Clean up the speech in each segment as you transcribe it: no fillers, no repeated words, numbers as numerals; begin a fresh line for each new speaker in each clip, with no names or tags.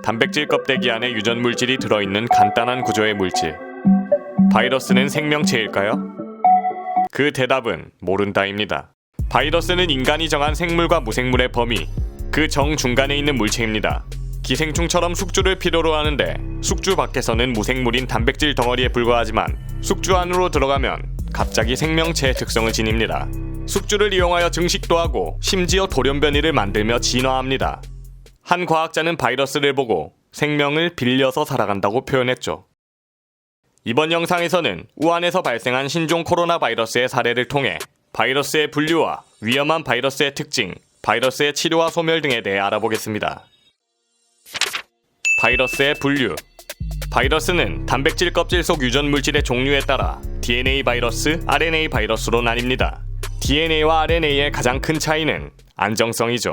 단백질 껍데기 안에 유전 물질이 들어있는 간단한 구조의 물질. 바이러스는 생명체일까요? 그 대답은 모른다입니다. 바이러스는 인간이 정한 생물과 무생물의 범위, 그 정중간에 있는 물체입니다. 기생충처럼 숙주를 필요로 하는데 숙주 밖에서는 무생물인 단백질 덩어리에 불과하지만 숙주 안으로 들어가면 갑자기 생명체의 특성을 지닙니다. 숙주를 이용하여 증식도 하고 심지어 돌연변이를 만들며 진화합니다. 한 과학자는 바이러스를 보고 생명을 빌려서 살아간다고 표현했죠. 이번 영상에서는 우한에서 발생한 신종 코로나 바이러스의 사례를 통해 바이러스의 분류와 위험한 바이러스의 특징, 바이러스의 치료와 소멸 등에 대해 알아보겠습니다. 바이러스의 분류. 바이러스는 단백질 껍질 속 유전 물질의 종류에 따라 DNA 바이러스, RNA 바이러스로 나뉩니다. DNA와 RNA의 가장 큰 차이는 안정성이죠.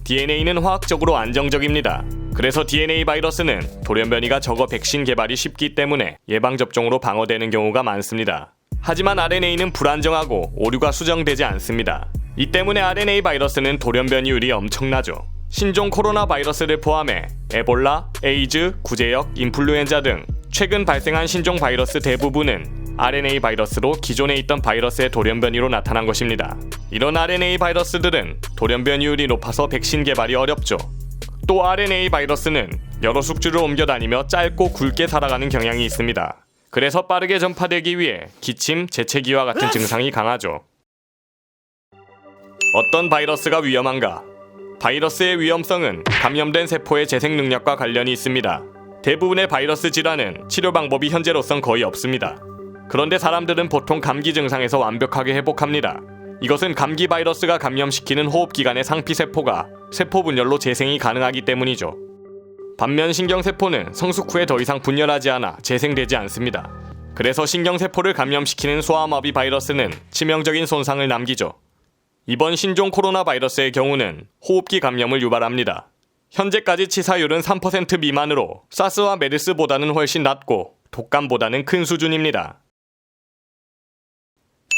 DNA는 화학적으로 안정적입니다. 그래서 DNA 바이러스는 돌연변이가 적어 백신 개발이 쉽기 때문에 예방접종으로 방어되는 경우가 많습니다. 하지만 RNA는 불안정하고 오류가 수정되지 않습니다. 이 때문에 RNA 바이러스는 돌연변이율이 엄청나죠. 신종 코로나 바이러스를 포함해 에볼라, 에이즈, 구제역, 인플루엔자 등 최근 발생한 신종 바이러스 대부분은 RNA 바이러스로 기존에 있던 바이러스의 돌연변이로 나타난 것입니다. 이런 RNA 바이러스들은 돌연변이율이 높아서 백신 개발이 어렵죠. 또 RNA 바이러스는 여러 숙주를 옮겨 다니며 짧고 굵게 살아가는 경향이 있습니다. 그래서 빠르게 전파되기 위해 기침, 재채기와 같은 증상이 강하죠. 어떤 바이러스가 위험한가? 바이러스의 위험성은 감염된 세포의 재생 능력과 관련이 있습니다. 대부분의 바이러스 질환은 치료 방법이 현재로선 거의 없습니다. 그런데 사람들은 보통 감기 증상에서 완벽하게 회복합니다. 이것은 감기 바이러스가 감염시키는 호흡기관의 상피세포가 세포 분열로 재생이 가능하기 때문이죠. 반면 신경세포는 성숙 후에 더 이상 분열하지 않아 재생되지 않습니다. 그래서 신경세포를 감염시키는 소아마비 바이러스는 치명적인 손상을 남기죠. 이번 신종 코로나 바이러스의 경우는 호흡기 감염을 유발합니다. 현재까지 치사율은 3% 미만으로 사스와 메르스보다는 훨씬 낮고 독감보다는 큰 수준입니다.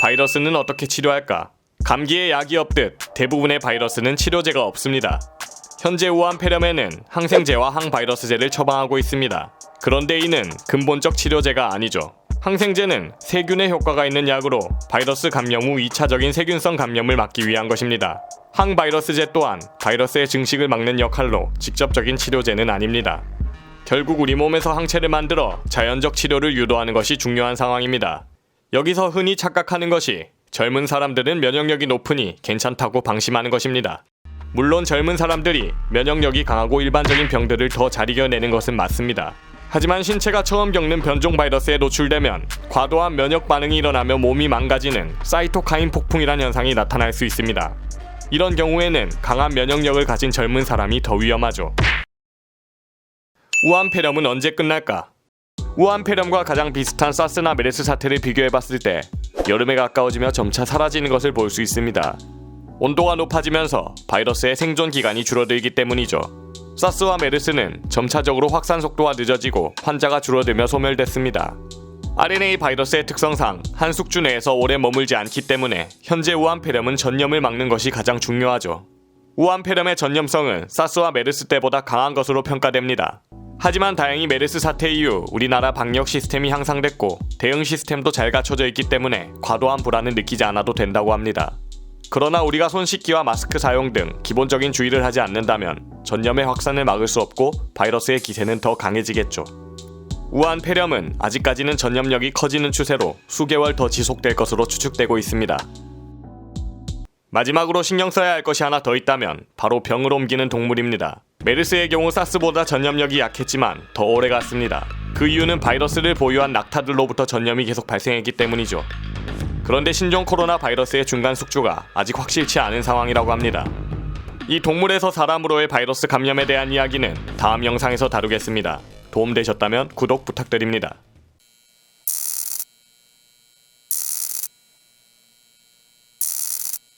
바이러스는 어떻게 치료할까? 감기에 약이 없듯 대부분의 바이러스는 치료제가 없습니다. 현재 우한 폐렴에는 항생제와 항바이러스제를 처방하고 있습니다. 그런데 이는 근본적 치료제가 아니죠. 항생제는 세균에 효과가 있는 약으로 바이러스 감염 후 2차적인 세균성 감염을 막기 위한 것입니다. 항바이러스제 또한 바이러스의 증식을 막는 역할로 직접적인 치료제는 아닙니다. 결국 우리 몸에서 항체를 만들어 자연적 치료를 유도하는 것이 중요한 상황입니다. 여기서 흔히 착각하는 것이 젊은 사람들은 면역력이 높으니 괜찮다고 방심하는 것입니다. 물론 젊은 사람들이 면역력이 강하고 일반적인 병들을 더 잘 이겨내는 것은 맞습니다. 하지만 신체가 처음 겪는 변종 바이러스에 노출되면 과도한 면역 반응이 일어나며 몸이 망가지는 사이토카인 폭풍이란 현상이 나타날 수 있습니다. 이런 경우에는 강한 면역력을 가진 젊은 사람이 더 위험하죠. 우한 폐렴은 언제 끝날까? 우한 폐렴과 가장 비슷한 사스나 메르스 사태를 비교해봤을 때 여름에 가까워지며 점차 사라지는 것을 볼 수 있습니다. 온도가 높아지면서 바이러스의 생존 기간이 줄어들기 때문이죠. 사스와 메르스는 점차적으로 확산 속도가 늦어지고 환자가 줄어들며 소멸됐습니다. RNA 바이러스의 특성상 한 숙주 내에서 오래 머물지 않기 때문에 현재 우한 폐렴은 전염을 막는 것이 가장 중요하죠. 우한 폐렴의 전염성은 사스와 메르스 때보다 강한 것으로 평가됩니다. 하지만 다행히 메르스 사태 이후 우리나라 방역 시스템이 향상됐고 대응 시스템도 잘 갖춰져 있기 때문에 과도한 불안을 느끼지 않아도 된다고 합니다. 그러나 우리가 손 씻기와 마스크 사용 등 기본적인 주의를 하지 않는다면 전염의 확산을 막을 수 없고 바이러스의 기세는 더 강해지겠죠. 우한 폐렴은 아직까지는 전염력이 커지는 추세로 수개월 더 지속될 것으로 추측되고 있습니다. 마지막으로 신경 써야 할 것이 하나 더 있다면 바로 병을 옮기는 동물입니다. 메르스의 경우 사스보다 전염력이 약했지만 더 오래 갔습니다. 그 이유는 바이러스를 보유한 낙타들로부터 전염이 계속 발생했기 때문이죠. 그런데 신종 코로나 바이러스의 중간 숙주가 아직 확실치 않은 상황이라고 합니다. 이 동물에서 사람으로의 바이러스 감염에 대한 이야기는 다음 영상에서 다루겠습니다. 도움되셨다면 구독 부탁드립니다.